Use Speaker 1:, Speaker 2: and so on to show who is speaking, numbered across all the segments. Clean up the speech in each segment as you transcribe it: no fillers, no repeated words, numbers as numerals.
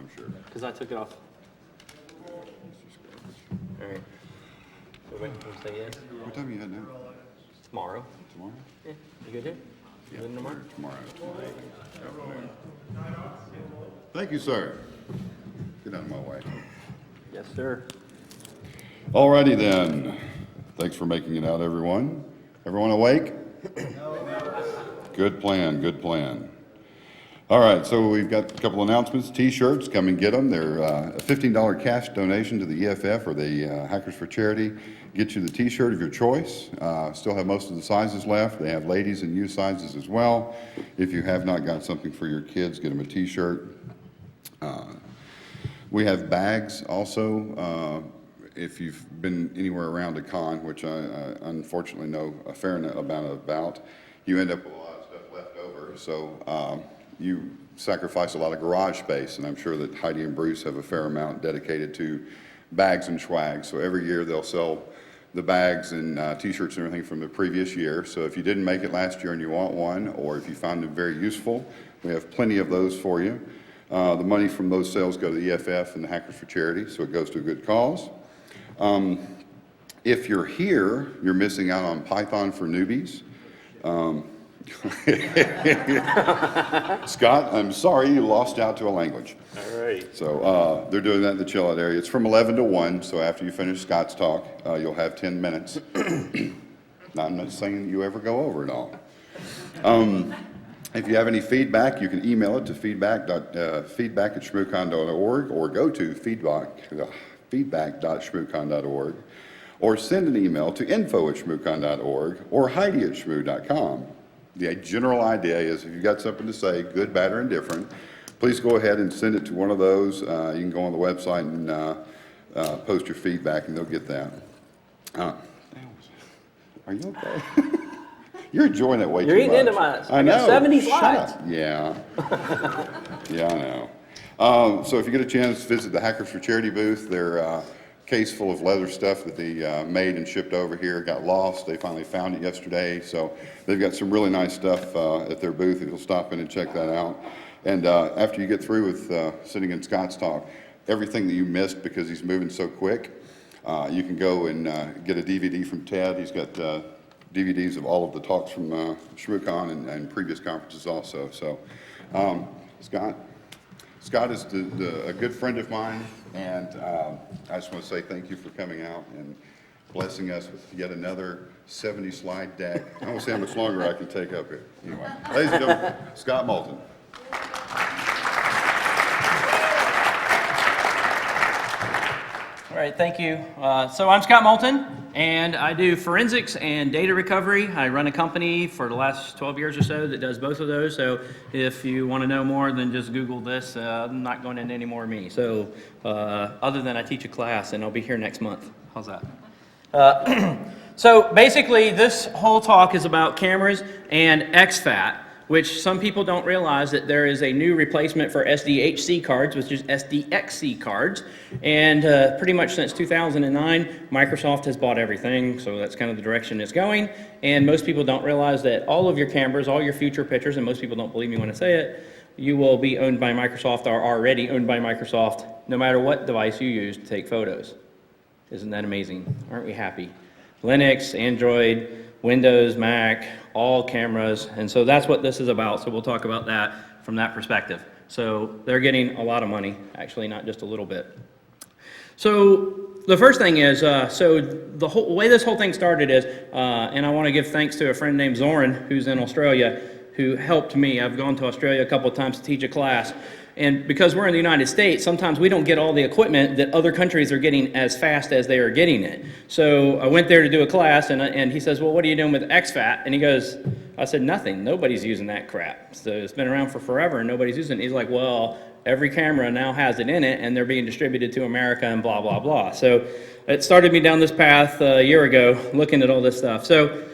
Speaker 1: I'm sure.
Speaker 2: Because I took it off. All right. So when can we say yes?
Speaker 1: What time are you heading out?
Speaker 2: Tomorrow.
Speaker 1: Tomorrow?
Speaker 2: Yeah. You good here?
Speaker 1: Yeah,
Speaker 2: Good tomorrow?
Speaker 1: tomorrow afternoon. Thank you, sir. Get out of my way.
Speaker 2: Yes, sir.
Speaker 1: Alrighty then. Thanks for making it out, everyone. Everyone awake? Good plan, good plan. All right, so we've got a couple announcements. T-shirts, come and get them. They're a $15 cash donation to the EFF or the Hackers for Charity. Get you the T-shirt of your choice. Still have most of the sizes left. They have ladies and youth sizes as well. If you have not got something for your kids, get them a T-shirt. We have bags also. If you've been anywhere around a con, which I unfortunately know a fair amount about, you end up with a lot of stuff left over. So you sacrifice a lot of garage space, and I'm sure that Heidi and Bruce have a fair amount dedicated to bags and swag. So every year they'll sell the bags and T-shirts and everything from the previous year. So if you didn't make it last year and you want one, or if you found them very useful, we have plenty of those for you. The money from those sales go to the EFF and the Hackers for Charity, so it goes to a good cause. If you're here, you're missing out on Python for newbies. Scott, I'm sorry you lost out to a language.
Speaker 2: All right.
Speaker 1: So they're doing that in the chill out area. It's from 11 to 1, so after you finish Scott's talk, you'll have 10 minutes. Now, I'm not saying you ever go over it all. If you have any feedback, you can email it to feedback@shmoocon.org or go to feedback.shmoocon.org or send an email to info@shmoocon.org or heidi@shmoo.com. The general idea is if you've got something to say, good, bad, or indifferent, please go ahead and send it to one of those. You can go on the website and post your feedback and they'll get that. Are you okay? You're enjoying it way too much.
Speaker 2: You're eating into my,
Speaker 1: I know.
Speaker 2: 70
Speaker 1: Shut
Speaker 2: slides.
Speaker 1: up. Yeah. Yeah, I know. So if you get a chance, visit the Hackers for Charity booth. Their case full of leather stuff that they made and shipped over here got lost. They finally found it yesterday. So they've got some really nice stuff at their booth. If you'll stop in and check that out. And after you get through with sitting in Scott's talk, everything that you missed because he's moving so quick, you can go and get a DVD from Ted. He's got DVDs of all of the talks from ShmooCon and previous conferences also. So Scott is a good friend of mine, and I just want to say thank you for coming out and blessing us with yet another 70-slide deck. I don't see how much longer I can take up here. Anyway, ladies and gentlemen, Scott Moulton.
Speaker 2: All right, thank you. So I'm Scott Moulton, and I do forensics and data recovery. I run a company for the last 12 years or so that does both of those. So if you want to know more than just Google this, I'm not going into any more of me. So other than I teach a class, and I'll be here next month. How's that? So basically, this whole talk is about cameras and Xfat, which some people don't realize that there is a new replacement for SDHC cards, which is SDXC cards. And pretty much since 2009, Microsoft has bought everything, so that's kind of the direction it's going. And most people don't realize that all of your cameras, all your future pictures, and most people don't believe me when I say it, you will be owned by Microsoft or already owned by Microsoft, no matter what device you use to take photos. Isn't that amazing? Aren't we happy? Linux, Android, Windows, Mac, all cameras, and so that's what this is about. So we'll talk about that from that perspective. So they're getting a lot of money, actually, not just a little bit. So the first thing is, so the way this whole thing started is, and I want to give thanks to a friend named Zoran, who's in Australia, who helped me. I've gone to Australia a couple of times to teach a class. And because we're in the United States, sometimes we don't get all the equipment that other countries are getting as fast as they are getting it. So I went there to do a class, and he says, well, what are you doing with Xfat? And he goes, I said, nothing. Nobody's using that crap. So it's been around for forever, and nobody's using it. He's like, well, every camera now has it in it, and they're being distributed to America and blah, blah, blah. So it started me down this path a year ago, looking at all this stuff. So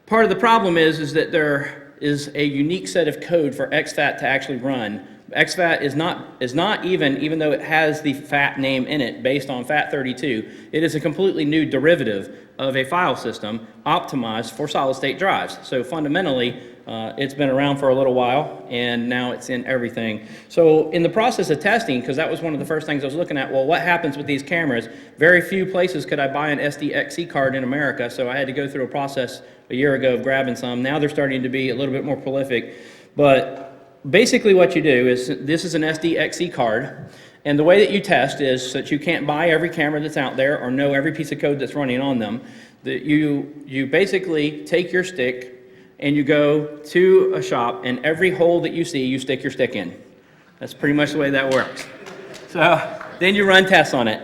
Speaker 2: part of the problem is that there is a unique set of code for Xfat to actually run XFat is not even though it has the FAT name in it based on FAT32, it is a completely new derivative of a file system optimized for solid state drives. So fundamentally, it's been around for a little while and now it's in everything. So in the process of testing, because that was one of the first things I was looking at, well, what happens with these cameras? Very few places could I buy an SDXC card in America, so I had to go through a process a year ago of grabbing some. Now they're starting to be a little bit more prolific, but basically what you do is, this is an SDXC card, and the way that you test is that you can't buy every camera that's out there or know every piece of code that's running on them. That you basically take your stick and you go to a shop, and every hole that you see, you stick your stick in. That's pretty much the way that works. So then you run tests on it.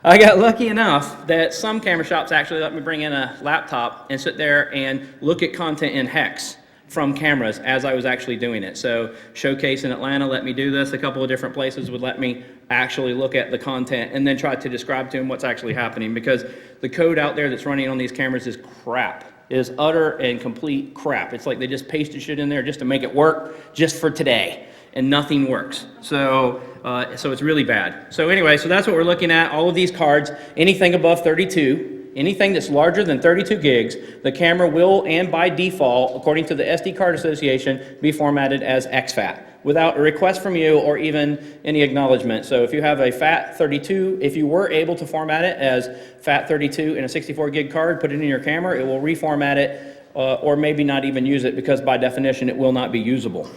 Speaker 2: I got lucky enough that some camera shops actually let me bring in a laptop and sit there and look at content in hex from cameras as I was actually doing it. So Showcase in Atlanta let me do this. A couple of different places would let me actually look at the content and then try to describe to them what's actually happening, because the code out there that's running on these cameras is crap. It is utter and complete crap. It's like they just pasted shit in there just to make it work just for today, and nothing works. So it's really bad. So anyway, so that's what we're looking at. All of these cards, anything above 32, anything that's larger than 32 gigs, the camera will, and by default, according to the SD Card Association, be formatted as XFAT without a request from you or even any acknowledgement. So if you have a FAT32, if you were able to format it as FAT32 in a 64 gig card, put it in your camera, it will reformat it or maybe not even use it, because by definition it will not be usable.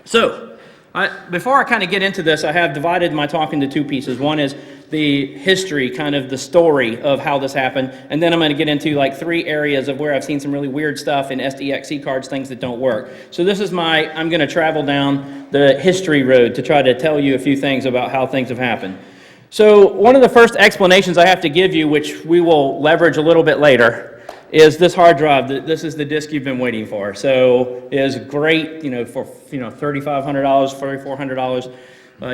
Speaker 2: So before I kind of get into this, I have divided my talk into two pieces. One is the history, kind of the story of how this happened, and then I'm going to get into like 3 areas of where I've seen some really weird stuff in SDXC cards, things that don't work. So this is I'm going to travel down the history road to try to tell you a few things about how things have happened. So one of the first explanations I have to give you, which we will leverage a little bit later, is this hard drive. This is the disk you've been waiting for. So it is great, for $3,500, $4,400.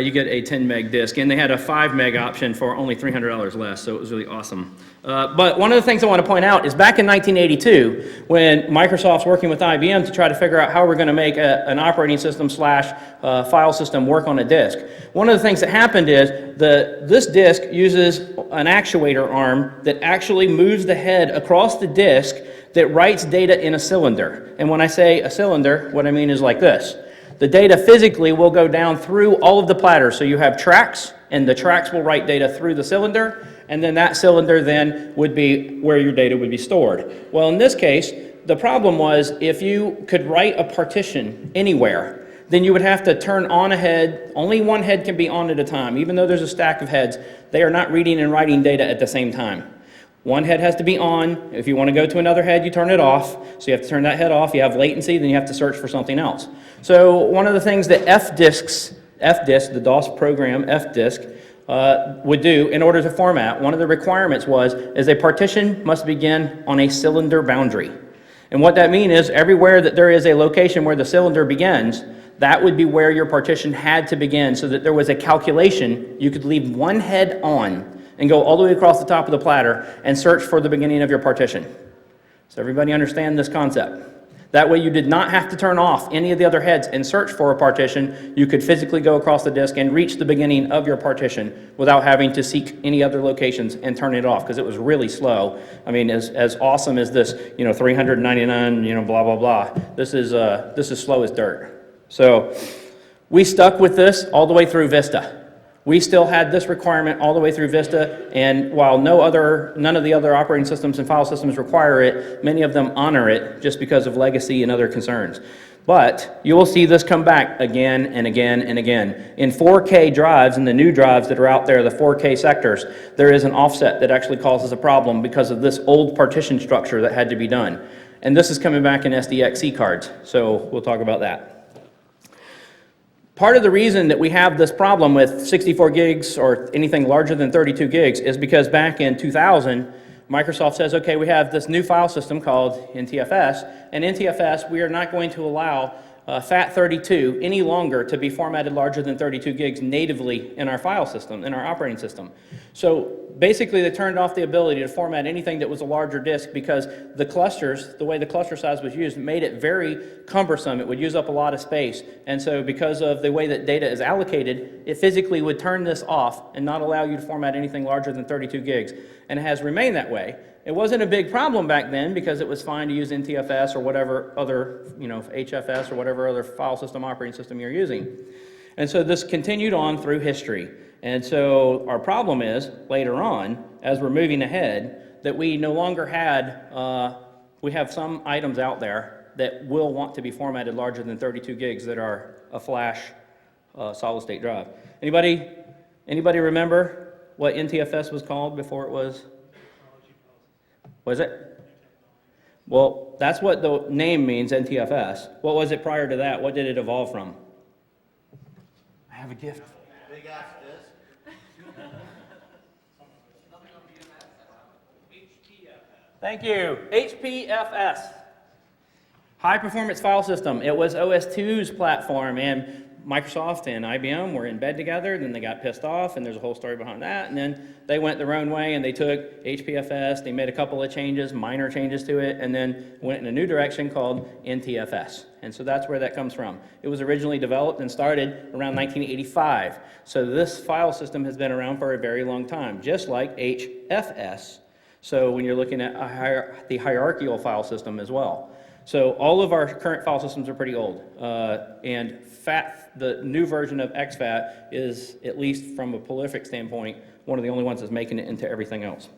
Speaker 2: You get a 10 meg disk, and they had a 5 meg option for only $300 less, so it was really awesome. But one of the things I want to point out is back in 1982, when Microsoft's working with IBM to try to figure out how we're going to make an operating system / file system work on a disk. One of the things that happened is this disk uses an actuator arm that actually moves the head across the disk that writes data in a cylinder. And when I say a cylinder, what I mean is like this. The data physically will go down through all of the platters. So you have tracks, and the tracks will write data through the cylinder, and then that cylinder then would be where your data would be stored. Well, in this case, the problem was if you could write a partition anywhere, then you would have to turn on a head. Only one head can be on at a time. Even though there's a stack of heads, they are not reading and writing data at the same time. One head has to be on. If you want to go to another head, you turn it off. So you have to turn that head off. You have latency, then you have to search for something else. So one of the things that FDisk, the DOS program FDisk, would do in order to format, one of the requirements is a partition must begin on a cylinder boundary. And what that means is everywhere that there is a location where the cylinder begins, that would be where your partition had to begin, so that there was a calculation. You could leave one head on and go all the way across the top of the platter and search for the beginning of your partition. Does everybody understand this concept? That way you did not have to turn off any of the other heads and search for a partition. You could physically go across the disk and reach the beginning of your partition without having to seek any other locations and turn it off, because it was really slow. I mean, as awesome as this, 399, blah, blah, blah. This is slow as dirt. So we stuck with this all the way through Vista. We still had this requirement all the way through Vista, and while none of the other operating systems and file systems require it, many of them honor it just because of legacy and other concerns. But you will see this come back again and again and again. In 4K drives, in the new drives that are out there, the 4K sectors, there is an offset that actually causes a problem because of this old partition structure that had to be done. And this is coming back in SDXC cards, so we'll talk about that. Part of the reason that we have this problem with 64 gigs or anything larger than 32 gigs is because back in 2000, Microsoft says, okay, we have this new file system called NTFS, and NTFS, we are not going to allow FAT32 any longer to be formatted larger than 32 gigs natively in our file system, in our operating system. So basically they turned off the ability to format anything that was a larger disk because the clusters, the way the cluster size was used, made it very cumbersome. It would use up a lot of space. And so because of the way that data is allocated, it physically would turn this off and not allow you to format anything larger than 32 gigs. And it has remained that way. It wasn't a big problem back then because it was fine to use NTFS or whatever other, HFS or whatever other file system operating system you're using. And so this continued on through history. And so our problem is, later on, as we're moving ahead, that we no longer had, we have some items out there that will want to be formatted larger than 32 gigs that are a flash solid state drive. Anybody remember what NTFS was called before it was? Was it? Well, that's what the name means, NTFS. What was it prior to that? What did it evolve from? I have a gift.
Speaker 3: Big ass disc.
Speaker 2: Thank you. HPFS. High Performance File System. It was OS2's platform, and Microsoft and IBM were in bed together, then they got pissed off, and there's a whole story behind that, and then they went their own way, and they took HPFS, they made a couple of changes, minor changes to it, and then went in a new direction called NTFS. And so that's where that comes from. It was originally developed and started around 1985. So this file system has been around for a very long time, just like HFS. So when you're looking at the hierarchical file system as well. So all of our current file systems are pretty old, and the new version of Xfat is, at least from a prolific standpoint, one of the only ones that's making it into everything else.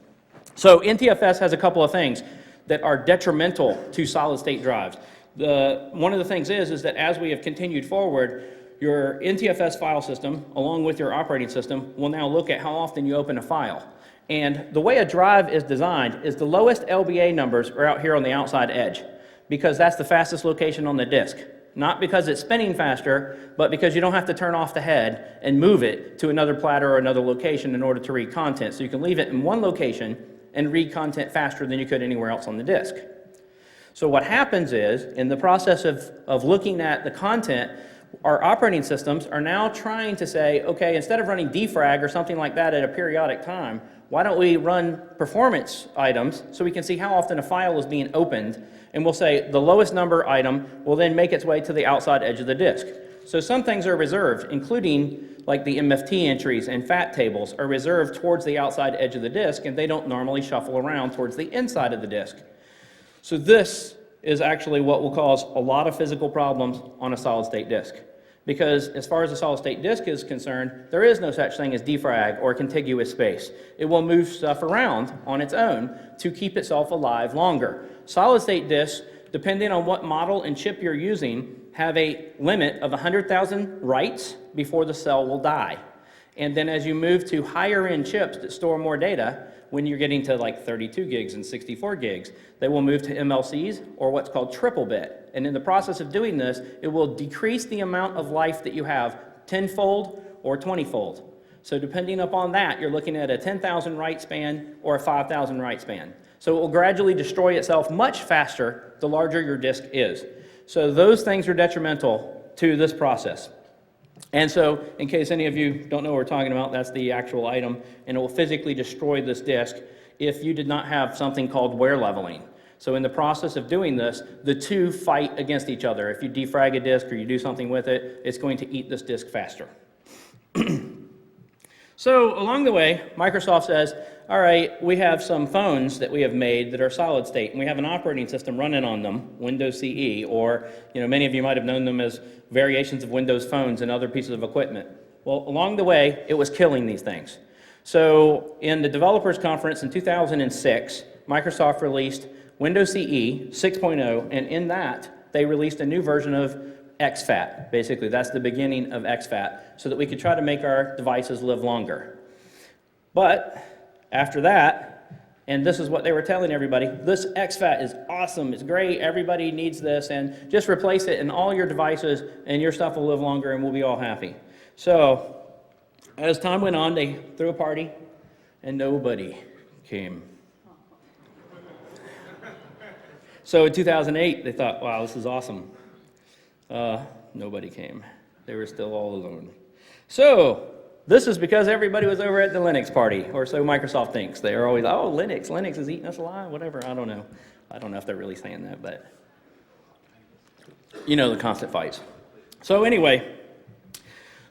Speaker 2: So NTFS has a couple of things that are detrimental to solid state drives. One of the things is that as we have continued forward, your NTFS file system, along with your operating system, will now look at how often you open a file. And the way a drive is designed is the lowest LBA numbers are out here on the outside edge, because that's the fastest location on the disk. Not because it's spinning faster, but because you don't have to turn off the head and move it to another platter or another location in order to read content. So you can leave it in one location and read content faster than you could anywhere else on the disk. So what happens is, in the process of looking at the content, our operating systems are now trying to say, okay, instead of running defrag or something like that at a periodic time, why don't we run performance items so we can see how often a file is being opened, and we'll say the lowest number item will then make its way to the outside edge of the disk. So some things are reserved, including like the MFT entries and FAT tables are reserved towards the outside edge of the disk, and they don't normally shuffle around towards the inside of the disk. So this is actually what will cause a lot of physical problems on a solid state disk. Because as far as a solid state disk is concerned, there is no such thing as defrag or contiguous space. It will move stuff around on its own to keep itself alive longer. Solid state disks, depending on what model and chip you're using, have a limit of 100,000 writes before the cell will die. And then as you move to higher end chips that store more data, when you're getting to like 32 gigs and 64 gigs, they will move to MLCs or what's called triple bit. And in the process of doing this, it will decrease the amount of life that you have 10-fold or 20-fold. So depending upon that, you're looking at a 10,000 write span or a 5,000 write span. So it will gradually destroy itself much faster the larger your disk is. So those things are detrimental to this process. And so, in case any of you don't know what we're talking about, that's the actual item, and it will physically destroy this disk if you did not have something called wear leveling. So in the process of doing this, the two fight against each other. If you defrag a disk or you do something with it, it's going to eat this disk faster. So along the way, Microsoft says, all right, we have some phones that we have made that are solid state, and we have an operating system running on them, Windows CE, or many of you might have known them as variations of Windows phones and other pieces of equipment. Well, along the way, it was killing these things. So in the developers conference in 2006, Microsoft released Windows CE 6.0, and in that, they released a new version of Xfat. Basically, that's the beginning of Xfat, so that we could try to make our devices live longer. But after that, and this is what they were telling everybody, this Xfat is awesome, it's great, everybody needs this, and just replace it in all your devices, and your stuff will live longer, and we'll be all happy. So, as time went on, they threw a party, and nobody came. So in 2008, they thought, wow, this is awesome. Nobody came. They were still all alone. So This is because everybody was over at the Linux party, or so Microsoft thinks. They are always, oh, Linux is eating us alive, whatever. I don't know. I don't know if they're really saying that, but you know the constant fights. So anyway,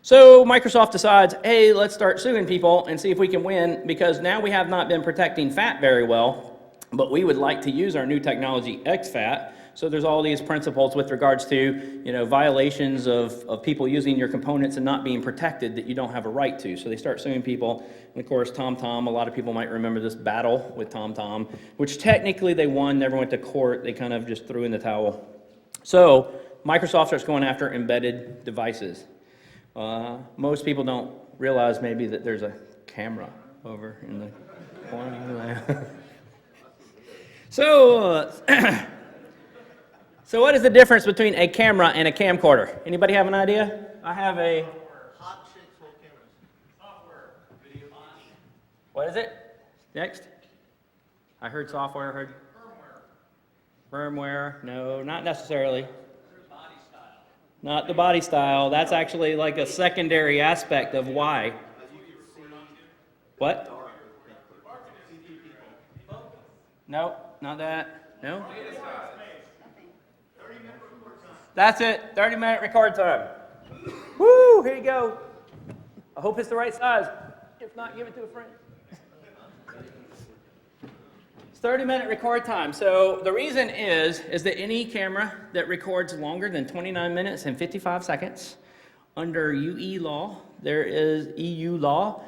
Speaker 2: so Microsoft decides, hey, let's start suing people and see if we can win, because now we have not been protecting fat very well, but we would like to use our new technology, Xfat. So there's all these principles with regards to, you know, violations of people using your components and not being protected that you don't have a right to. So they start suing people. And of course, Tomtom, a lot of people might remember this battle with Tomtom, which technically they won, never went to court. They kind of just threw in the towel. So Microsoft starts going after embedded devices. Most people don't realize maybe that there's a camera over in the corner. So what is the difference between a camera and a camcorder? Anybody have an idea? I have a...
Speaker 3: Hot chicks hold cameras. Software. Video.
Speaker 2: What is it? Next? I heard software, I heard... Firmware. No, not necessarily.
Speaker 3: Body style.
Speaker 2: Not the body style. That's actually like a secondary aspect of why. What? No, not that. No? That's it, 30-minute record time. Woo, here you go. I hope it's the right size. If not, give it to a friend. It's 30-minute record time. So the reason is that any camera that records longer than 29 minutes and 55 seconds, under UE law, there is EU law,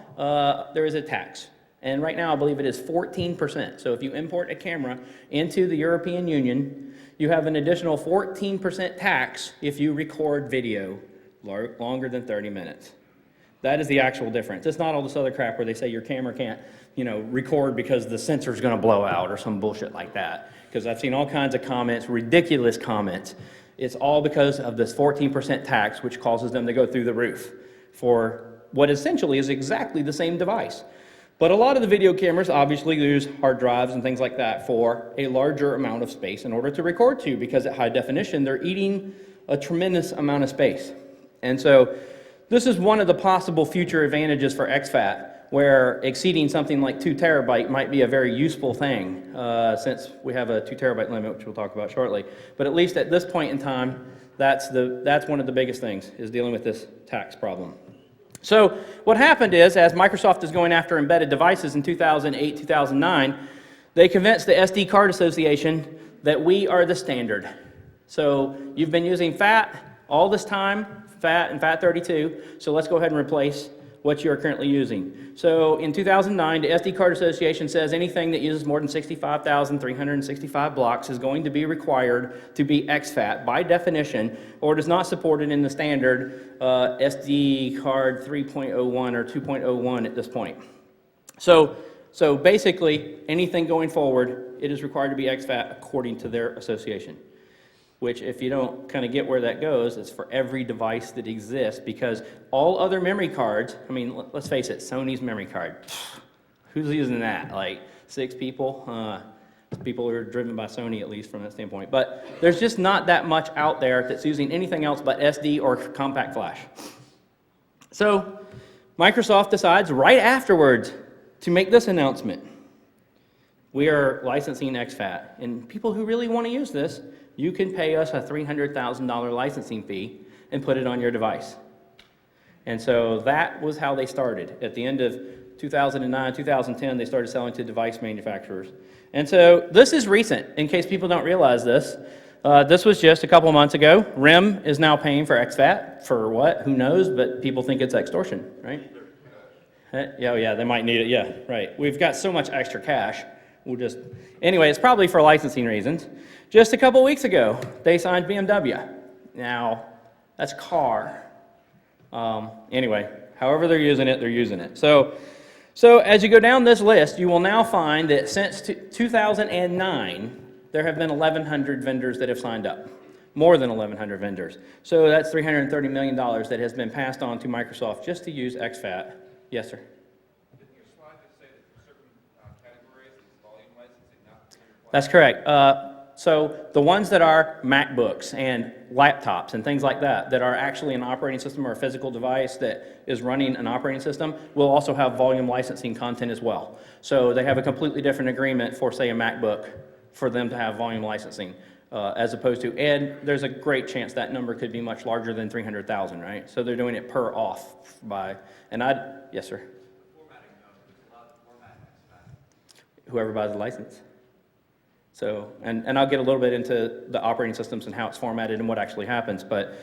Speaker 2: there is a tax. And right now, I believe it is 14%. So if you import a camera into the European Union, you have an additional 14% tax if you record video longer than 30 minutes. That is the actual difference. It's not all this other crap where they say your camera can't, you know, record because the sensor's gonna blow out or some bullshit like that. Because I've seen all kinds of comments, ridiculous comments. It's all because of this 14% tax, which causes them to go through the roof for what essentially is exactly the same device. But a lot of the video cameras obviously use hard drives and things like that for a larger amount of space in order to record to, because at high definition, they're eating a tremendous amount of space. And so this is one of the possible future advantages for Xfat, where exceeding something like 2 terabyte might be a very useful thing, since we have a 2 terabyte limit, which we'll talk about shortly. But at least at this point in time, that's one of the biggest things, is dealing with this tax problem. So what happened is, as Microsoft is going after embedded devices in 2008, 2009, they convinced the SD Card Association that we are the standard. So you've been using FAT all this time, FAT and FAT32, so let's go ahead and replace what you're currently using. So in 2009, the SD Card Association says anything that uses more than 65,365 blocks is going to be required to be Xfat by definition, or it is not supported in the standard SD card 3.01 or 2.01 at this point. So basically, anything going forward, it is required to be Xfat according to their association. Which, if you don't kind of get where that goes, it's for every device that exists, because all other memory cards, I mean, let's face it, Sony's memory card, who's using that? Like 6 people? People who are driven by Sony, at least from that standpoint. But there's just not that much out there that's using anything else but SD or compact flash. So Microsoft decides right afterwards to make this announcement. We are licensing Xfat, and people who really want to use this, you can pay us a $300,000 licensing fee and put it on your device. And so that was how they started. At the end of 2009, 2010, they started selling to device manufacturers. And so this is recent, in case people don't realize this. This was just a couple months ago. RIM is now paying for Xfat. For what? Who knows? But people think it's extortion, right? Yeah, they might need it. Yeah, right. We've got so much extra cash. Anyway, it's probably for licensing reasons. Just a couple weeks ago, they signed BMW. Now, that's car. Anyway, however they're using it, they're using it. So as you go down this list, you will now find that since 2009, there have been 1,100 vendors that have signed up. More than 1,100 vendors. So that's $330 million that has been passed on to Microsoft just to use Xfat. Yes, sir? That's correct. So the ones that are MacBooks and laptops and things like that, that are actually an operating system or a physical device that is running an operating system, will also have volume licensing content as well. So they have a completely different agreement for, say, a MacBook for them to have volume licensing, as opposed to, and there's a great chance that number could be much larger than 300,000, right? So they're doing it per off by, and yes, sir? Whoever buys the license. So, and I'll get a little bit into the operating systems and how it's formatted and what actually happens, but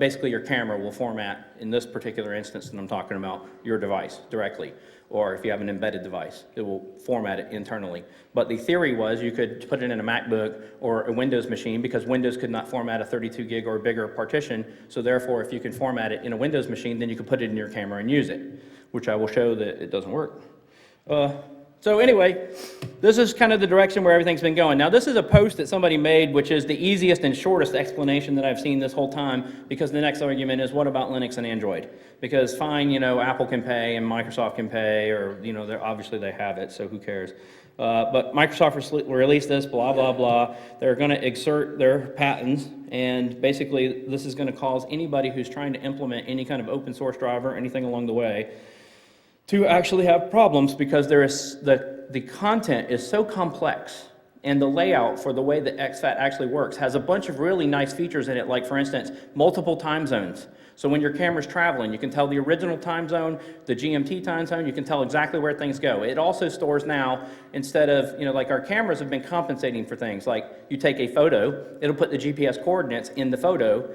Speaker 2: basically your camera will format, in this particular instance that I'm talking about, your device directly. Or if you have an embedded device, it will format it internally. But the theory was you could put it in a MacBook or a Windows machine, because Windows could not format a 32 gig or bigger partition, so therefore if you can format it in a Windows machine, then you can put it in your camera and use it, which I will show that it doesn't work. So anyway, this is kind of the direction where everything's been going. Now this is a post that somebody made, which is the easiest and shortest explanation that I've seen this whole time, because the next argument is, what about Linux and Android? Because fine, Apple can pay and Microsoft can pay, or, obviously they have it, so who cares? But Microsoft released this, blah, blah, blah. They're going to exert their patents, and basically this is going to cause anybody who's trying to implement any kind of open source driver, anything along the way, to actually have problems, because there is the content is so complex, and the layout for the way that Xfat actually works has a bunch of really nice features in it, like for instance, multiple time zones. So when your camera's traveling, you can tell the original time zone, the GMT time zone, you can tell exactly where things go. It also stores now, instead of, like our cameras have been compensating for things, like you take a photo, it'll put the GPS coordinates in the photo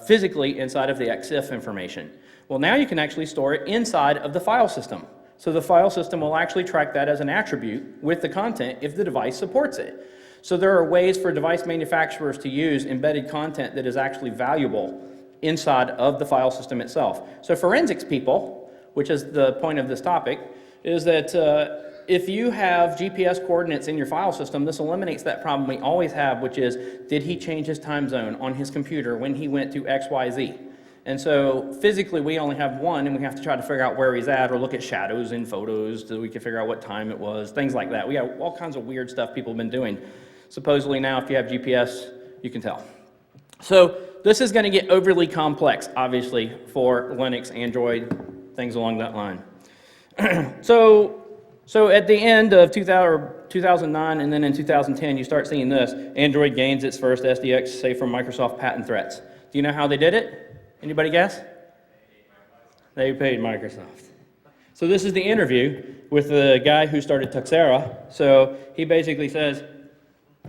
Speaker 2: physically inside of the EXIF information. Well, now you can actually store it inside of the file system. So the file system will actually track that as an attribute with the content if the device supports it. So there are ways for device manufacturers to use embedded content that is actually valuable inside of the file system itself. So forensics people, which is the point of this topic, is that if you have GPS coordinates in your file system, this eliminates that problem we always have, which is, did he change his time zone on his computer when he went to XYZ? And so physically we only have one, and we have to try to figure out where he's at, or look at shadows in photos so we can figure out what time it was, things like that. We have all kinds of weird stuff people have been doing. Supposedly now if you have GPS, you can tell. So this is going to get overly complex, obviously, for Linux, Android, things along that line. So at the end of 2009 and then in 2010, you start seeing this. Android gains its first SDX, say, from Microsoft patent threats. Do you know how they did it? Anybody guess? They paid Microsoft. So this is the interview with the guy who started Tuxera. So he basically says,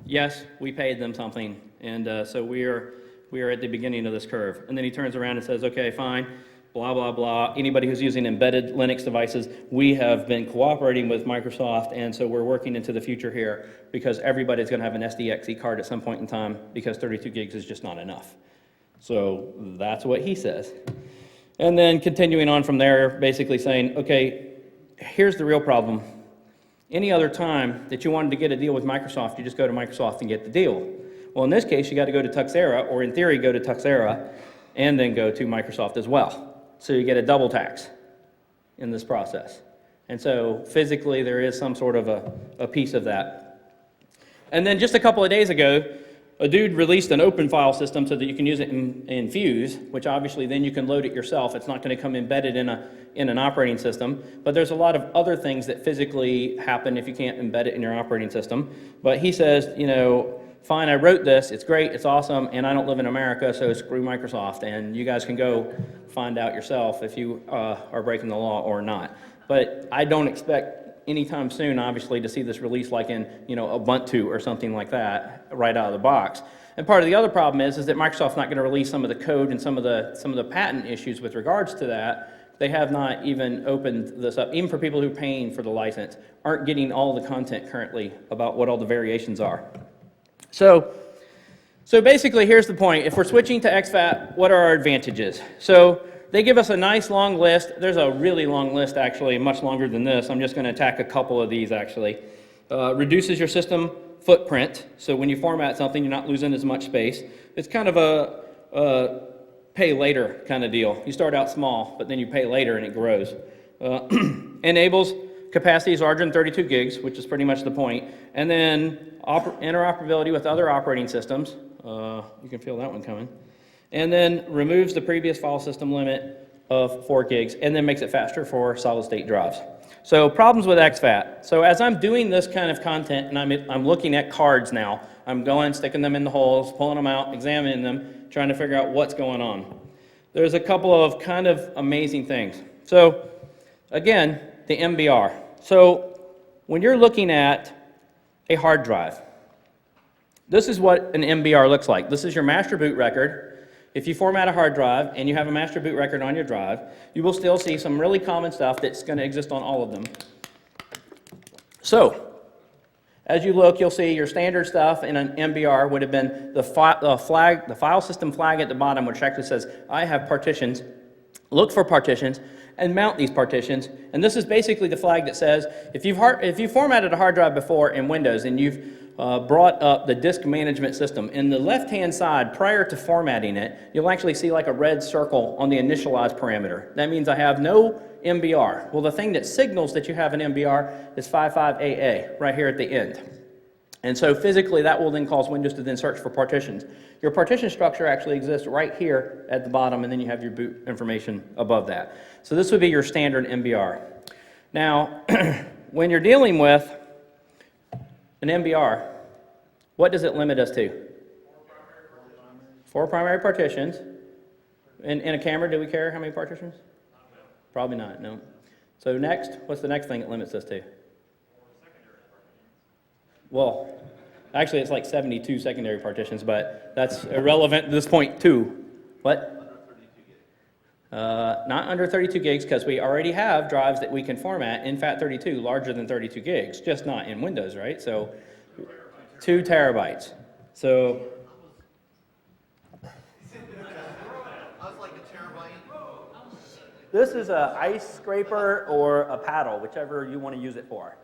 Speaker 2: yes, we paid them something, and so we are at the beginning of this curve. And then he turns around and says, okay, fine, blah, blah, blah. Anybody who's using embedded Linux devices, we have been cooperating with Microsoft, and so we're working into the future here, because everybody's going to have an SDXE card at some point in time, because 32 gigs is just not enough. So that's what he says. And then continuing on from there, basically saying, okay, here's the real problem. Any other time that you wanted to get a deal with Microsoft, you just go to Microsoft and get the deal. Well, in this case, you got to go to Tuxera, or in theory, go to Tuxera, and then go to Microsoft as well. So you get a double tax in this process. And so physically, there is some sort of a piece of that. And then just a couple of days ago, a dude released an open file system so that you can use it in Fuse, which obviously then you can load it yourself. It's not going to come embedded in an operating system. But there's a lot of other things that physically happen if you can't embed it in your operating system. But he says, fine, I wrote this, it's great, it's awesome, and I don't live in America, so screw Microsoft, and you guys can go find out yourself if you are breaking the law or not. But I don't expect anytime soon, obviously, to see this released like in, Ubuntu or something like that right out of the box. And part of the other problem is that Microsoft's not going to release some of the code and some of the patent issues with regards to that. They have not even opened this up. Even for people who are paying for the license, aren't getting all the content currently about what all the variations are. So basically, here's the point. If we're switching to Xfat, what are our advantages? So they give us a nice long list. There's a really long list, actually, much longer than this. I'm just going to attack a couple of these, actually. Reduces your system footprint. So when you format something, you're not losing as much space. It's kind of a pay later kind of deal. You start out small, but then you pay later and it grows. Enables capacity is larger than 32 gigs, which is pretty much the point. And then interoperability with other operating systems. You can feel that one coming. And then removes the previous file system limit of 4 gigs, and then makes it faster for solid-state drives. So problems with Xfat. So as I'm doing this kind of content, and I'm looking at cards now, I'm going, sticking them in the holes, pulling them out, examining them, trying to figure out what's going on. There's a couple of kind of amazing things. So again, the MBR. So when you're looking at a hard drive, this is what an MBR looks like. This is your master boot record. If you format a hard drive and you have a master boot record on your drive, you will still see some really common stuff that's going to exist on all of them. So as you look, you'll see your standard stuff in an MBR would have been the file system flag at the bottom, which actually says, I have partitions. Look for partitions and mount these partitions. And this is basically the flag that says, if you've formatted a hard drive before in Windows and you've brought up the disk management system, in the left-hand side, prior to formatting it, you'll actually see like a red circle on the initialize parameter. That means I have no MBR. Well, the thing that signals that you have an MBR is 55AA right here at the end. And so physically, that will then cause Windows to then search for partitions. Your partition structure actually exists right here at the bottom, and then you have your boot information above that. So this would be your standard MBR. Now, when you're dealing with an MBR, what does it limit us to? 4 primary partitions. In a camera, do we care how many partitions? Probably not, no. So next, what's the next thing it limits us to? Well, actually it's like 72 secondary partitions, but that's irrelevant at this point too. What? Not under 32 gigs, because we already have drives that we can format in FAT32 larger than 32 gigs, just not in Windows, right? So 2 terabytes. So
Speaker 3: I was like a terabyte.
Speaker 2: this is a ice scraper or a paddle, whichever you want to use it for.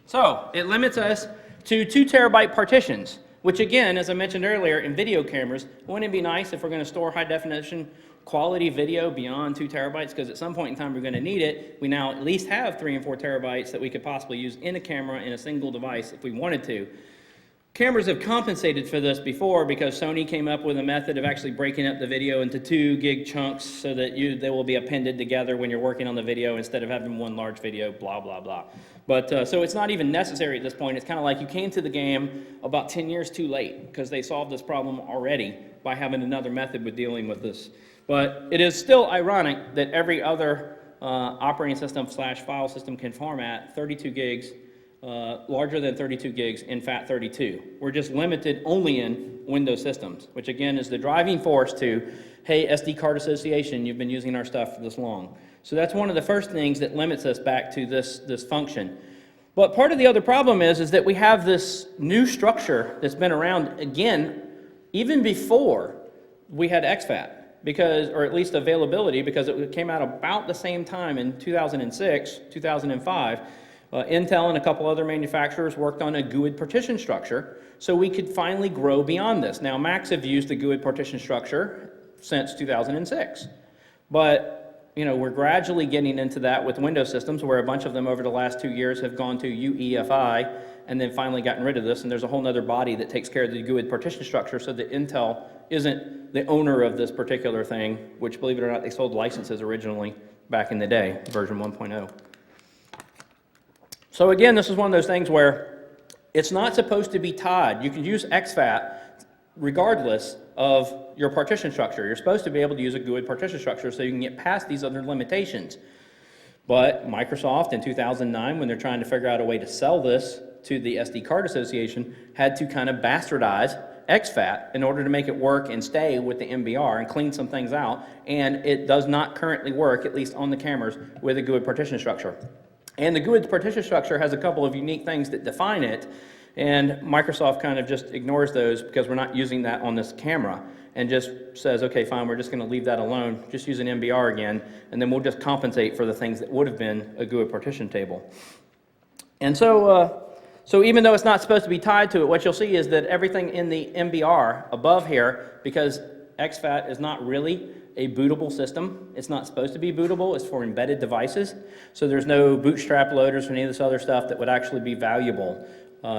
Speaker 2: So it limits us to 2 terabyte partitions, which again, as I mentioned earlier, in video cameras, wouldn't it be nice if we're going to store high definition quality video beyond 2 terabytes? Because at some point in time we're going to need it. We now at least have 3 and 4 terabytes that we could possibly use in a camera in a single device if we wanted to. Cameras have compensated for this before because Sony came up with a method of actually breaking up the video into 2 gig chunks so that they will be appended together when you're working on the video instead of having one large video, blah, blah, blah. But so it's not even necessary at this point. It's kind of like you came to the game about 10 years too late because they solved this problem already by having another method with dealing with this. But it is still ironic that every other operating system / file system can format 32 gigs larger than 32 gigs in FAT32. We're just limited only in Windows systems, which again is the driving force to, hey, SD card association, you've been using our stuff for this long. So that's one of the first things that limits us back to this function. But part of the other problem is that we have this new structure that's been around, again, even before we had Xfat, because, or at least availability, because it came out about the same time in 2006, 2005. Intel and a couple other manufacturers worked on a GUI partition structure so we could finally grow beyond this. Now, Macs have used the GUI partition structure since 2006, but we're gradually getting into that with Windows systems where a bunch of them over the last 2 years have gone to UEFI and then finally gotten rid of this, and there's a whole other body that takes care of the GUI partition structure so that Intel isn't the owner of this particular thing, which, believe it or not, they sold licenses originally back in the day, version 1.0. So again, this is one of those things where it's not supposed to be tied. You can use Xfat regardless of your partition structure. You're supposed to be able to use a GUI partition structure so you can get past these other limitations. But Microsoft in 2009, when they're trying to figure out a way to sell this to the SD card association, had to kind of bastardize Xfat in order to make it work and stay with the MBR and clean some things out. And it does not currently work, at least on the cameras, with a GUI partition structure. And the GUI partition structure has a couple of unique things that define it, and Microsoft kind of just ignores those because we're not using that on this camera and just says, okay, fine, we're just going to leave that alone, just use an MBR again, and then we'll just compensate for the things that would have been a GUI partition table. And so even though it's not supposed to be tied to it, what you'll see is that everything in the MBR above here, because Xfat is not really a bootable system. It's not supposed to be bootable. It's for embedded devices. So there's no bootstrap loaders or any of this other stuff that would actually be valuable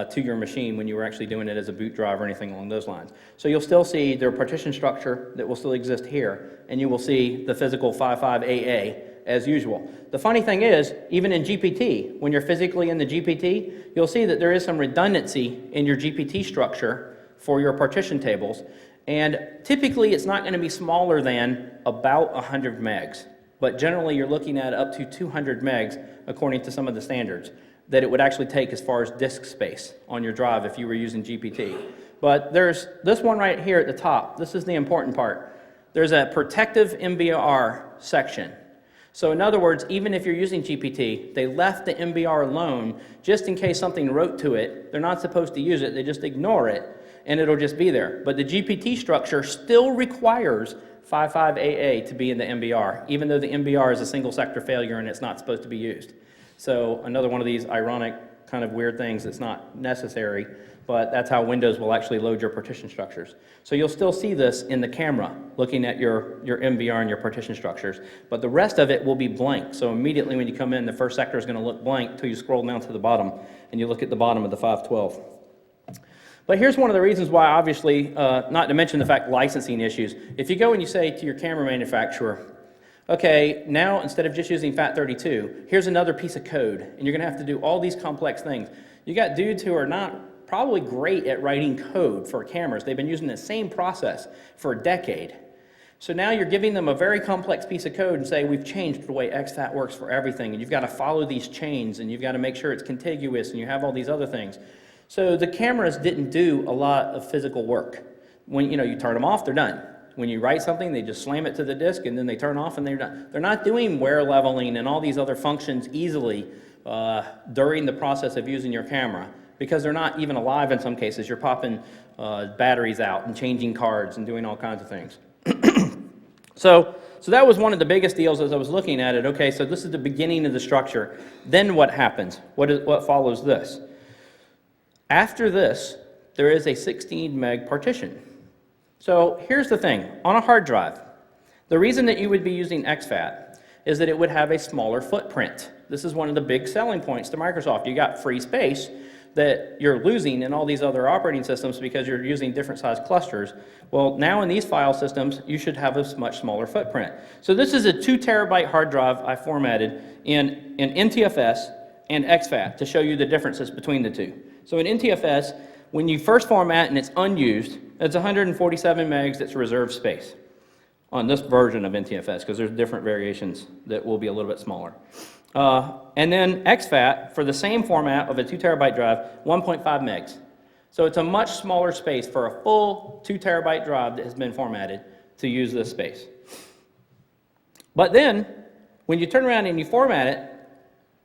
Speaker 2: to your machine when you were actually doing it as a boot drive or anything along those lines. So you'll still see their partition structure that will still exist here, and you will see the physical 55AA as usual. The funny thing is, even in GPT, when you're physically in the GPT, you'll see that there is some redundancy in your GPT structure for your partition tables, and typically it's not going to be smaller than about 100 megs, but generally you're looking at up to 200 megs according to some of the standards that it would actually take as far as disk space on your drive if you were using GPT. But there's this one right here at the top. This is the important part. There's a protective MBR section. So in other words, even if you're using GPT, they left the MBR alone just in case something wrote to it. They're not supposed to use it. They just ignore it, and it'll just be there. But the GPT structure still requires 55AA to be in the MBR, even though the MBR is a single sector failure and it's not supposed to be used. So another one of these ironic kind of weird things that's not necessary, but that's how Windows will actually load your partition structures. So you'll still see this in the camera, looking at your MBR and your partition structures, but the rest of it will be blank. So immediately when you come in, the first sector is going to look blank until you scroll down to the bottom, and you look at the bottom of the 512. But here's one of the reasons why, obviously, not to mention the fact licensing issues. If you go and you say to your camera manufacturer, okay, now instead of just using FAT32, here's another piece of code, and you're going to have to do all these complex things. You got dudes who are not probably great at writing code for cameras. They've been using the same process for a decade. So now you're giving them a very complex piece of code and say, we've changed the way Xfat works for everything, and you've got to follow these chains, and you've got to make sure it's contiguous, and you have all these other things. So the cameras didn't do a lot of physical work. When you turn them off, they're done. When you write something, they just slam it to the disk and then they turn off and they're done. They're not doing wear leveling and all these other functions easily during the process of using your camera because they're not even alive in some cases. You're popping batteries out and changing cards and doing all kinds of things. So that was one of the biggest deals as I was looking at it. Okay, so this is the beginning of the structure. Then what happens? What follows this? After this, there is a 16 meg partition. So here's the thing, on a hard drive, the reason that you would be using Xfat is that it would have a smaller footprint. This is one of the big selling points to Microsoft. You got free space that you're losing in all these other operating systems because you're using different size clusters. Well, now in these file systems, you should have a much smaller footprint. So this is a 2 terabyte hard drive I formatted in NTFS and Xfat to show you the differences between the two. So in NTFS, when you first format and it's unused, it's 147 megs that's reserved space on this version of NTFS because there's different variations that will be a little bit smaller. And then Xfat, for the same format of a 2 terabyte drive, 1.5 megs. So it's a much smaller space for a full 2 terabyte drive that has been formatted to use this space. But then, when you turn around and you format it,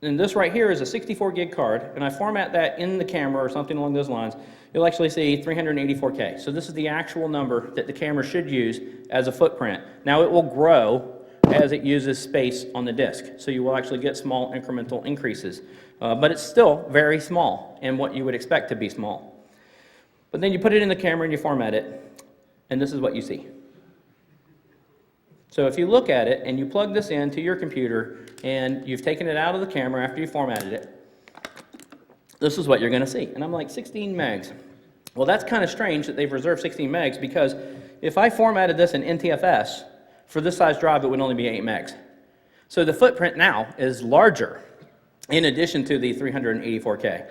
Speaker 2: and this right here is a 64 gig card, and I format that in the camera or something along those lines, you'll actually see 384K. So this is the actual number that the camera should use as a footprint. Now it will grow as it uses space on the disk. So you will actually get small incremental increases. But it's still very small and what you would expect to be small. But then you put it in the camera and you format it, and this is what you see. So if you look at it and you plug this into your computer and you've taken it out of the camera after you formatted it, this is what you're going to see. And I'm like, 16 megs. Well, that's kind of strange that they've reserved 16 megs because if I formatted this in NTFS, for this size drive, it would only be 8 megs. So the footprint now is larger in addition to the 384K.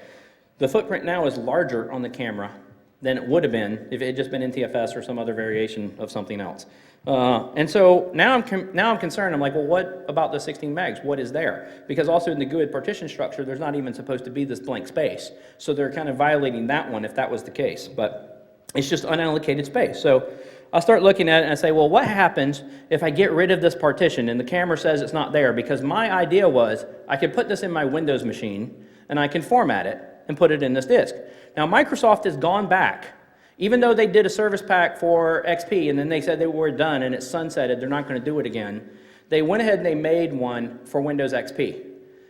Speaker 2: The footprint now is larger on the camera than it would have been if it had just been NTFS or some other variation of something else. And so now I'm concerned. I'm like, well, what about the 16 megs? What is there? Because also in the GUI Partition Structure, there's not even supposed to be this blank space. So they're kind of violating that one if that was the case. But it's just unallocated space. So I'll start looking at it and I say, well, what happens if I get rid of this partition and the camera says it's not there? Because my idea was I could put this in my Windows machine and I can format it and put it in this disk. Now, Microsoft has gone back. Even though they did a service pack for XP and then they said they were done and it's sunsetted, they're not going to do it again, they went ahead and they made one for Windows XP.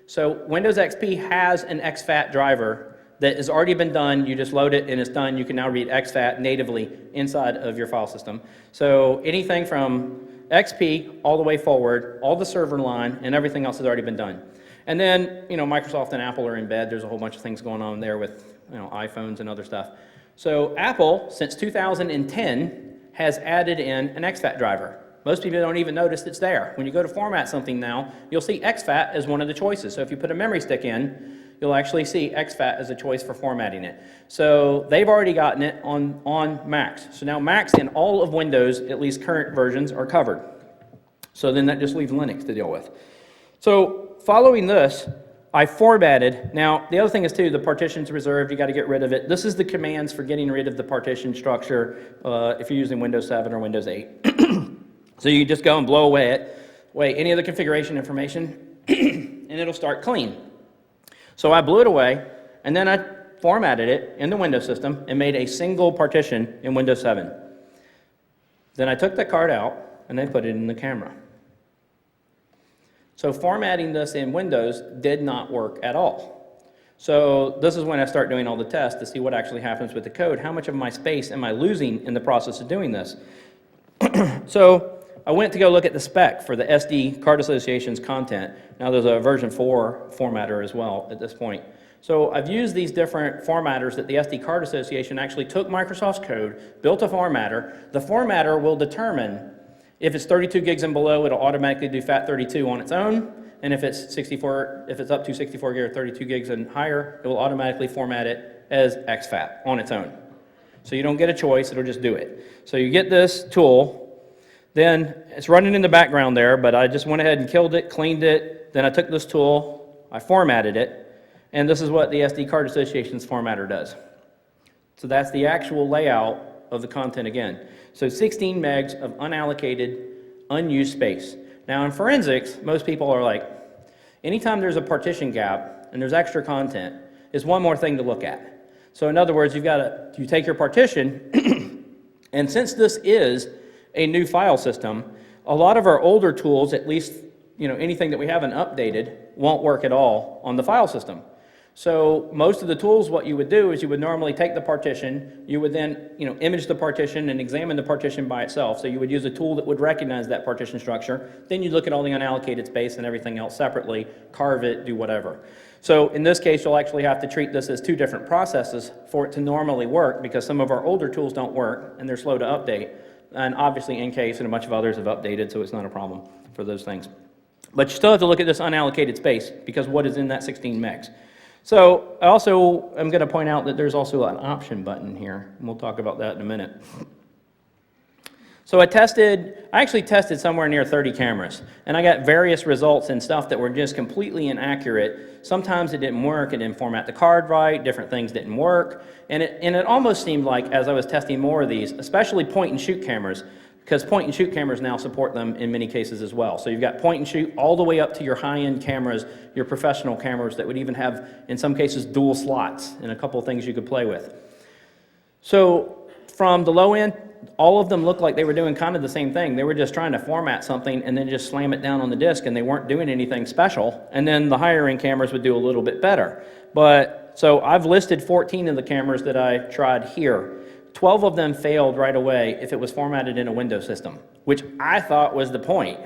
Speaker 2: So Windows XP has an Xfat driver that has already been done. You just load it and it's done. You can now read Xfat natively inside of your file system. So anything from XP all the way forward, all the server line, and everything else has already been done. And then, Microsoft and Apple are in bed. There's a whole bunch of things going on there with, iPhones and other stuff. So Apple, since 2010, has added in an Xfat driver. Most people don't even notice it's there. When you go to format something now, you'll see Xfat as one of the choices. So if you put a memory stick in, you'll actually see Xfat as a choice for formatting it. So they've already gotten it on Macs. So now Macs in all of Windows, at least current versions, are covered. So then that just leaves Linux to deal with. So following this, I formatted. Now, the other thing is too, the partition's reserved. You got to get rid of it. This is the commands for getting rid of the partition structure if you're using Windows 7 or Windows 8. So you just go and blow away any of the configuration information, and it'll start clean. So I blew it away, and then I formatted it in the Windows system and made a single partition in Windows 7. Then I took the card out, and I put it in the camera. So formatting this in Windows did not work at all. So this is when I start doing all the tests to see what actually happens with the code. How much of my space am I losing in the process of doing this? So I went to go look at the spec for the SD card association's content. Now there's a version 4 formatter as well at this point. So I've used these different formatters that the SD card association actually took Microsoft's code, built a formatter. The formatter will determine if it's 32 gigs and below, it'll automatically do FAT32 on its own. And if it's up to 64 gig or 32 gigs and higher, it will automatically format it as Xfat on its own. So you don't get a choice, it'll just do it. So you get this tool, then it's running in the background there, but I just went ahead and killed it, cleaned it, then I took this tool, I formatted it, and this is what the SD card association's formatter does. So that's the actual layout of the content again. So 16 megs of unallocated, unused space. Now in forensics, most people are like, anytime there's a partition gap and there's extra content, it's one more thing to look at. So in other words, you take your partition, and since this is a new file system, a lot of our older tools, at least anything that we haven't updated, won't work at all on the file system. So most of the tools, what you would do is you would normally take the partition, you would then image the partition and examine the partition by itself. So you would use a tool that would recognize that partition structure. Then you look at all the unallocated space and everything else separately, carve it, do whatever. So in this case, you'll actually have to treat this as two different processes for it to normally work, because some of our older tools don't work and they're slow to update. And obviously Encase and a bunch of others have updated, so it's not a problem for those things. But you still have to look at this unallocated space, because what is in that 16 megs? So I also am going to point out that there's also an option button here, and we'll talk about that in a minute. So I actually tested somewhere near 30 cameras, and I got various results and stuff that were just completely inaccurate. Sometimes it didn't work, it didn't format the card right, different things didn't work, and it almost seemed like, as I was testing more of these, especially point-and-shoot cameras, because point-and-shoot cameras now support them in many cases as well. So you've got point-and-shoot all the way up to your high-end cameras, your professional cameras that would even have, in some cases, dual slots and a couple of things you could play with. So from the low end, all of them looked like they were doing kind of the same thing. They were just trying to format something and then just slam it down on the disk, and they weren't doing anything special. And then the higher-end cameras would do a little bit better. So I've listed 14 of the cameras that I tried here. 12 of them failed right away if it was formatted in a Windows system, which I thought was the point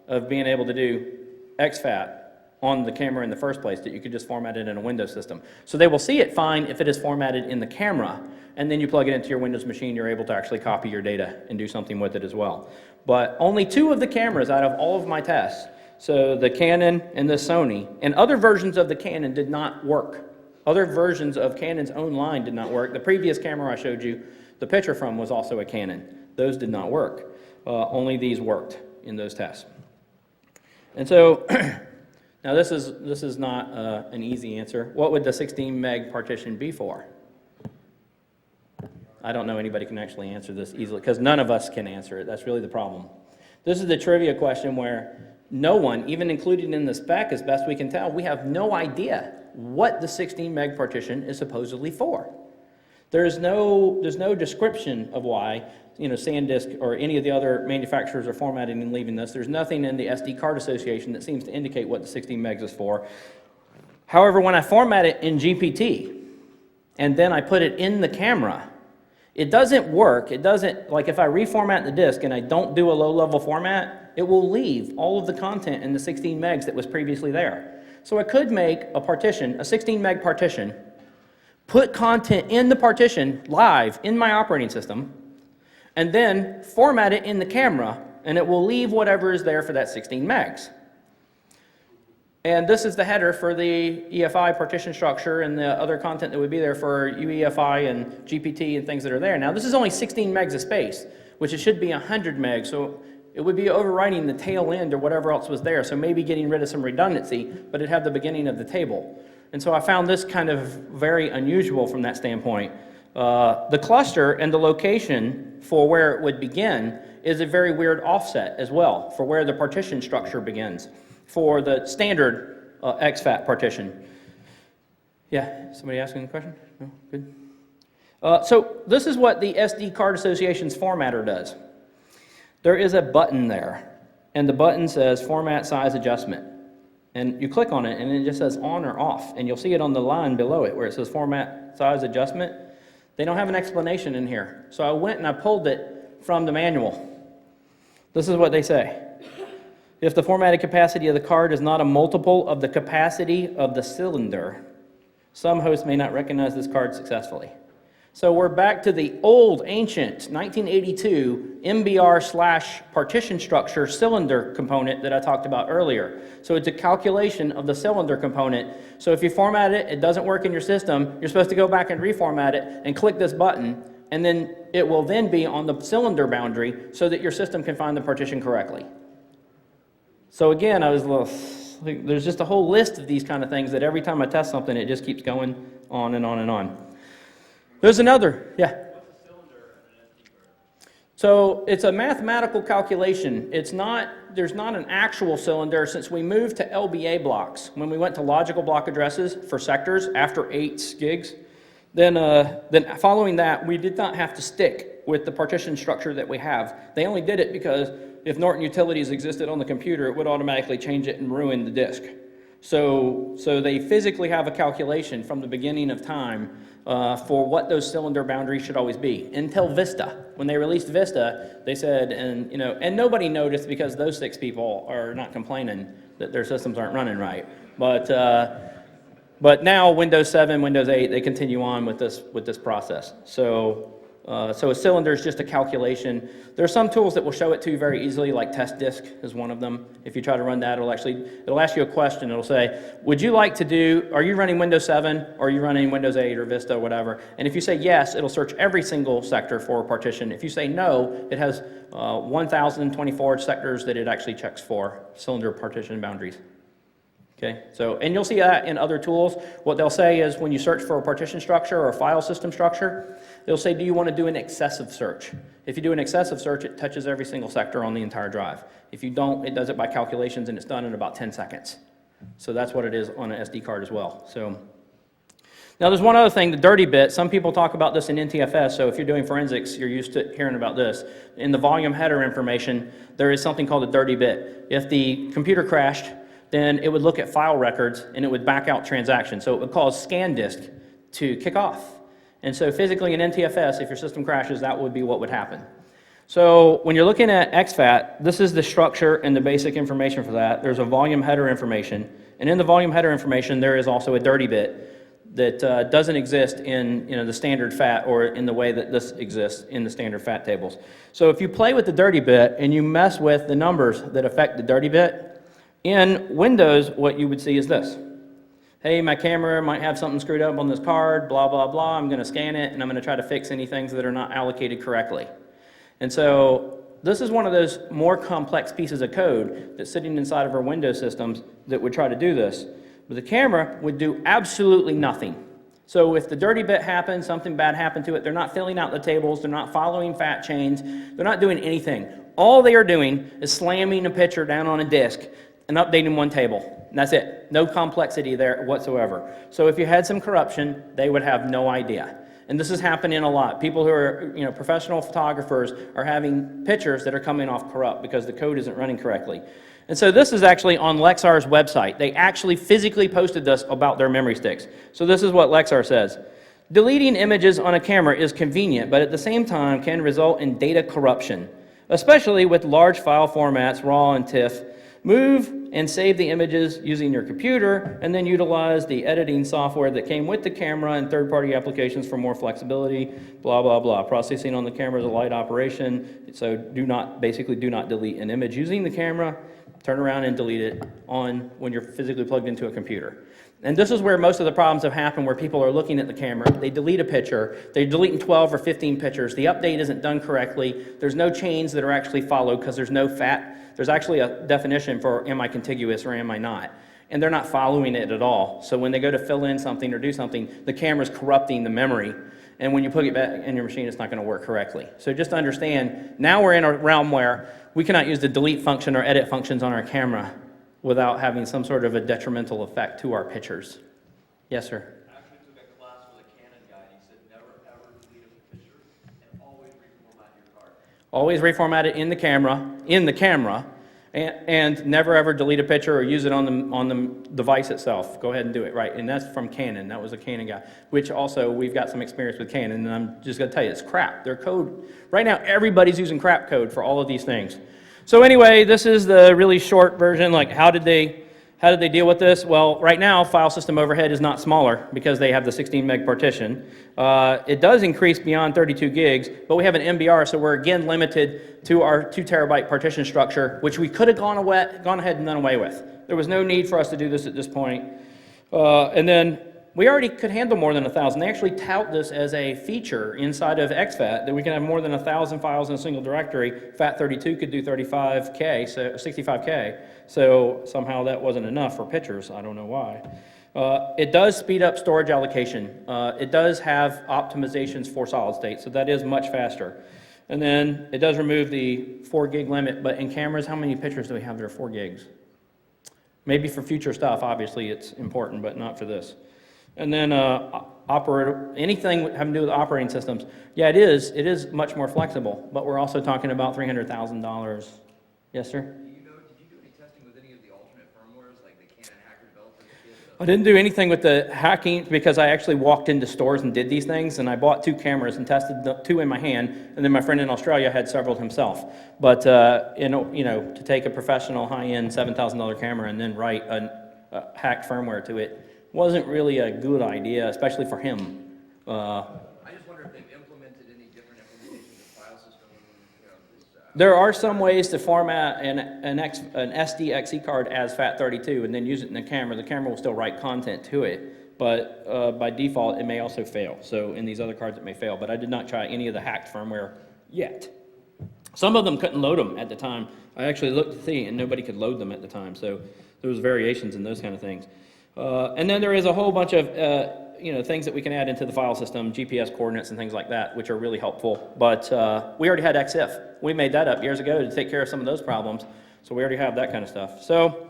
Speaker 2: of being able to do Xfat on the camera in the first place, that you could just format it in a Windows system. So they will see it fine if it is formatted in the camera, and then you plug it into your Windows machine, you're able to actually copy your data and do something with it as well. But only 2 of the cameras out of all of my tests, so the Canon and the Sony, and other versions of the Canon did not work. Other versions of Canon's own line did not work. The previous camera I showed you the picture from was also a Canon. Those did not work. Only these worked in those tests. And so, now this is not an easy answer. What would the 16 meg partition be for? I don't know anybody can actually answer this easily, because none of us can answer it. That's really the problem. This is the trivia question where no one, even included in the spec as best we can tell, we have no idea what the 16 meg partition is supposedly for. There's no description of why, SanDisk or any of the other manufacturers are formatting and leaving this. There's nothing in the SD card association that seems to indicate what the 16 megs is for. However, when I format it in GPT, and then I put it in the camera, it doesn't work. It doesn't, like if I reformat the disk and I don't do a low-level format, it will leave all of the content in the 16 megs that was previously there. So I could make a partition, a 16 meg partition, put content in the partition live in my operating system, and then format it in the camera, and it will leave whatever is there for that 16 megs. And this is the header for the EFI partition structure and the other content that would be there for UEFI and GPT and things that are there. Now, this is only 16 megs of space, which it should be 100 megs, so it would be overwriting the tail end or whatever else was there, so maybe getting rid of some redundancy, but it had the beginning of the table. And so I found this kind of very unusual from that standpoint. The cluster and the location for where it would begin is a very weird offset as well for where the partition structure begins for the standard Xfat partition. Yeah, somebody asking the question? No, good. So this is what the SD card association's formatter does. There is a button there, and the button says format size adjustment. And you click on it, and it just says on or off, and you'll see it on the line below it where it says format size adjustment. They don't have an explanation in here. So I went and I pulled it from the manual. This is what they say. If the formatted capacity of the card is not a multiple of the capacity of the cylinder, some hosts may not recognize this card successfully. So we're back to the old, ancient 1982 MBR/partition structure cylinder component that I talked about earlier. So it's a calculation of the cylinder component. So if you format it, it doesn't work in your system, you're supposed to go back and reformat it and click this button, and then it will then be on the cylinder boundary so that your system can find the partition correctly. So again, I was like, there's just a whole list of these kind of things that every time I test something, it just keeps going on and on and on. There's another, yeah.
Speaker 3: What's a cylinder and an SD card?
Speaker 2: So it's a mathematical calculation. There's not an actual cylinder since we moved to LBA blocks. When we went to logical block addresses for sectors after 8 gigs, then following that, we did not have to stick with the partition structure that we have. They only did it because if Norton Utilities existed on the computer, it would automatically change it and ruin the disk. So they physically have a calculation from the beginning of time for what those cylinder boundaries should always be. Until Vista, when they released Vista, they said, and nobody noticed because those 6 people are not complaining that their systems aren't running right. But now Windows 7, Windows 8, they continue on with this process. So a cylinder is just a calculation. There are some tools that will show it to you very easily, like Test Disk is one of them. If you try to run that, it'll ask you a question. It'll say, are you running Windows 7, or are you running Windows 8 or Vista or whatever? And if you say yes, it'll search every single sector for a partition. If you say no, it has 1,024 sectors that it actually checks for cylinder partition boundaries. Okay, and you'll see that in other tools. What they'll say is when you search for a partition structure or a file system structure, they'll say, do you want to do an excessive search? If you do an excessive search, it touches every single sector on the entire drive. If you don't, it does it by calculations, and it's done in about 10 seconds. So that's what it is on an SD card as well. So now there's one other thing, the dirty bit. Some people talk about this in NTFS, so if you're doing forensics, you're used to hearing about this. In the volume header information, there is something called a dirty bit. If the computer crashed, then it would look at file records and it would back out transactions. So it would cause scan disk to kick off. And so physically in NTFS, if your system crashes, that would be what would happen. So when you're looking at Xfat, this is the structure and the basic information for that. There's a volume header information. And in the volume header information, there is also a dirty bit that doesn't exist in the standard FAT or in the way that this exists in the standard FAT tables. So if you play with the dirty bit and you mess with the numbers that affect the dirty bit, in Windows, what you would see is this. Hey, my camera might have something screwed up on this card, blah, blah, blah. I'm going to scan it, and I'm going to try to fix any things that are not allocated correctly. And so this is one of those more complex pieces of code that's sitting inside of our Windows systems that would try to do this. But the camera would do absolutely nothing. So if the dirty bit happens, something bad happened to it, they're not filling out the tables, they're not following FAT chains, they're not doing anything. All they are doing is slamming a picture down on a disk and updating one table. And that's it. No complexity there whatsoever. So if you had some corruption, they would have no idea. And this is happening a lot. People who are, professional photographers are having pictures that are coming off corrupt because the code isn't running correctly. And so this is actually on Lexar's website. They actually physically posted this about their memory sticks. So this is what Lexar says. Deleting images on a camera is convenient, but at the same time can result in data corruption, especially with large file formats, RAW and TIFF. Move and save the images using your computer, and then utilize the editing software that came with the camera and third-party applications for more flexibility, blah, blah, blah. Processing on the camera is a light operation, so basically do not delete an image using the camera. Turn around and delete it when you're physically plugged into a computer. And this is where most of the problems have happened, where people are looking at the camera, they delete a picture, they're deleting 12 or 15 pictures, the update isn't done correctly, there's no chains that are actually followed because there's no there's actually a definition for am I contiguous or am I not, and they're not following it at all. So when they go to fill in something or do something, the camera's corrupting the memory, and when you put it back in your machine, it's not going to work correctly. So just understand, now we're in a realm where we cannot use the delete function or edit functions on our camera without having some sort of a detrimental effect to our pictures. Yes, sir?
Speaker 3: I actually took a class with a Canon guy, and he said never ever delete a picture and always reformat your card.
Speaker 2: Always reformat it in the camera, and never ever delete a picture or use it on the device itself. Go ahead and do it, right? And that's from Canon. That was a Canon guy, which also we've got some experience with Canon, and I'm just going to tell you, it's crap. Their code, right now, everybody's using crap code for all of these things. So anyway, this is the really short version. Like, how did they deal with this? Well, right now, file system overhead is not smaller because they have the 16 meg partition. It does increase beyond 32 gigs, but we have an MBR, so we're again limited to our 2 terabyte partition structure, which we could have gone ahead and done away with. There was no need for us to do this at this point. And then we already could handle more than 1,000. They actually tout this as a feature inside of Xfat, that we can have more than 1,000 files in a single directory. FAT32 could do 35K, so 65K. So somehow that wasn't enough for pictures. I don't know why. It does speed up storage allocation. It does have optimizations for solid state, so that is much faster. And then it does remove the 4 gig limit, but in cameras, how many pictures do we have that are 4 gigs? Maybe for future stuff, obviously it's important, but not for this. And then anything having to do with operating systems, yeah, it is much more flexible, but we're also talking about $300,000. Yes, sir?
Speaker 4: Did you do any testing with any of the alternate firmwares, like the Canon hacker developers?
Speaker 2: I didn't do anything with the hacking because I actually walked into stores and did these things, and I bought 2 cameras and tested the 2 in my hand, and then my friend in Australia had several himself. But to take a professional high-end $7,000 camera and then write a hacked firmware to it wasn't really a good idea, especially for him.
Speaker 4: I just wonder if they've implemented any different implementations of file system.
Speaker 2: There are some ways to format an SDXE card as FAT32 and then use it in the camera. The camera will still write content to it, but by default, it may also fail. So in these other cards, it may fail, but I did not try any of the hacked firmware yet. Some of them couldn't load them at the time. I actually looked to see, and nobody could load them at the time. So there was variations in those kind of things. And then there is a whole bunch of things that we can add into the file system, GPS coordinates and things like that, which are really helpful. But we already had ExIF. We made that up years ago to take care of some of those problems. So we already have that kind of stuff. So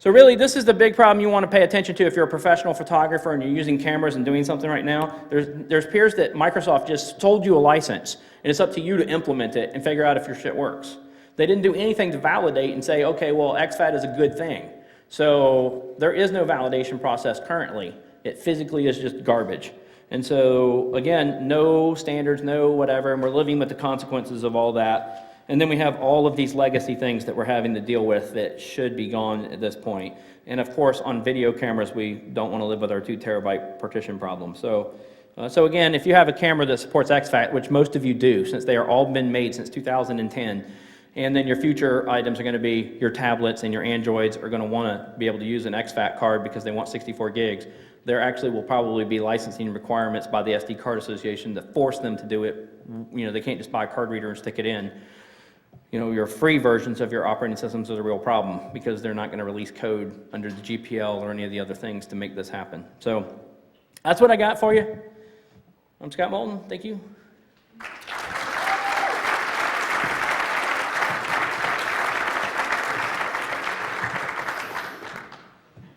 Speaker 2: really, this is the big problem you want to pay attention to if you're a professional photographer and you're using cameras and doing something right now. There's appears that Microsoft just sold you a license, and it's up to you to implement it and figure out if your shit works. They didn't do anything to validate and say, okay, well, Xfat is a good thing. So there is no validation process currently. It physically is just garbage. And so, again, no standards, no whatever, and we're living with the consequences of all that. And then we have all of these legacy things that we're having to deal with that should be gone at this point. And of course, on video cameras, we don't want to live with our 2 terabyte partition problem. So again, if you have a camera that supports Xfat, which most of you do, since they are all been made since 2010, and then your future items are going to be your tablets and your Androids are going to want to be able to use an Xfat card because they want 64 gigs. There actually will probably be licensing requirements by the SD Card Association that force them to do it. They can't just buy a card reader and stick it in. Your free versions of your operating systems is a real problem because they're not going to release code under the GPL or any of the other things to make this happen. So that's what I got for you. I'm Scott Moulton. Thank you.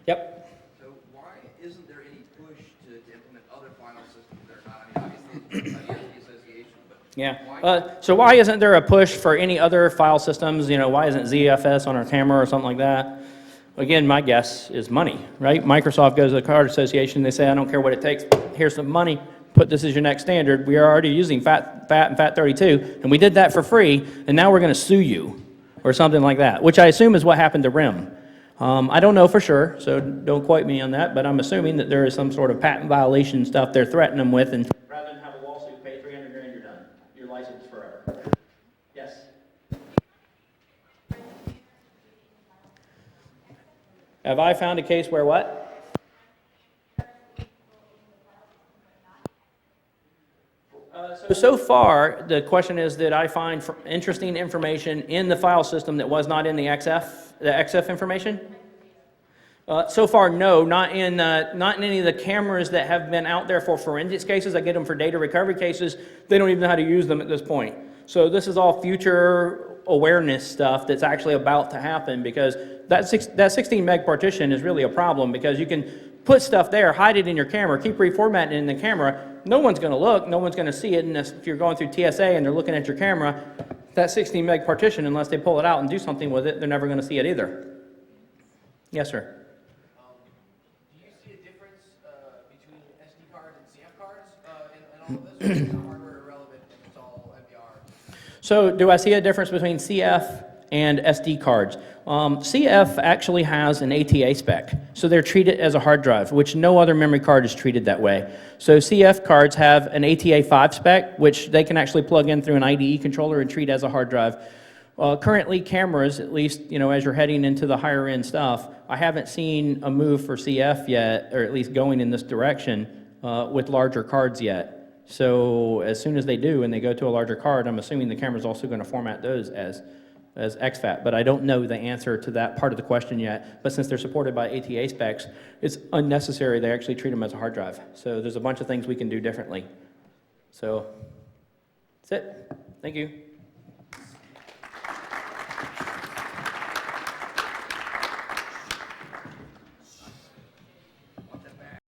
Speaker 2: Yep.
Speaker 4: So why isn't there any push to implement other file systems that are not, obviously, the association, but
Speaker 2: yeah. So why isn't there a push for any other file systems? Why isn't ZFS on our camera or something like that? Again, my guess is money, right? Microsoft goes to the Card Association, they say, I don't care what it takes, here's some money, put this as your next standard. We are already using FAT and FAT32, and we did that for free, and now we're going to sue you, or something like that, which I assume is what happened to RIM. I don't know for sure, so don't quote me on that, but I'm assuming that there is some sort of patent violation stuff they're threatening them with, and rather than have a lawsuit, pay 300 grand, you're done. Your license forever. Yes? Have I found a case where what? So far, the question is, did I find interesting information in the file system that was not in the XF information? So far, no, not in any of the cameras that have been out there for forensics cases. I get them for data recovery cases. They don't even know how to use them at this point. So this is all future awareness stuff that's actually about to happen, because that 16 meg partition is really a problem, because you can put stuff there, hide it in your camera, keep reformatting it in the camera. No one's going to look, no one's going to see it, and if you're going through TSA and they're looking at your camera, that 16 meg partition, unless they pull it out and do something with it, they're never going to see it either. Yes, sir.
Speaker 4: Do you see a difference between SD cards and CF cards in all of this? Or is the hardware irrelevant and it's all MBR?
Speaker 2: So do I see a difference between CF and SD cards? CF actually has an ATA spec, so they're treated as a hard drive, which no other memory card is treated that way. So CF cards have an ATA 5 spec, which they can actually plug in through an IDE controller and treat as a hard drive. Currently, cameras, at least, you know, as you're heading into the higher end stuff, I haven't seen a move for CF yet, or at least going in this direction with larger cards yet. So as soon as they do and they go to a larger card, I'm assuming the camera's also going to format those as Xfat, but I don't know the answer to that part of the question yet. But since they're supported by ATA specs, it's unnecessary. They actually treat them as a hard drive. So there's a bunch of things we can do differently. So that's it. Thank you.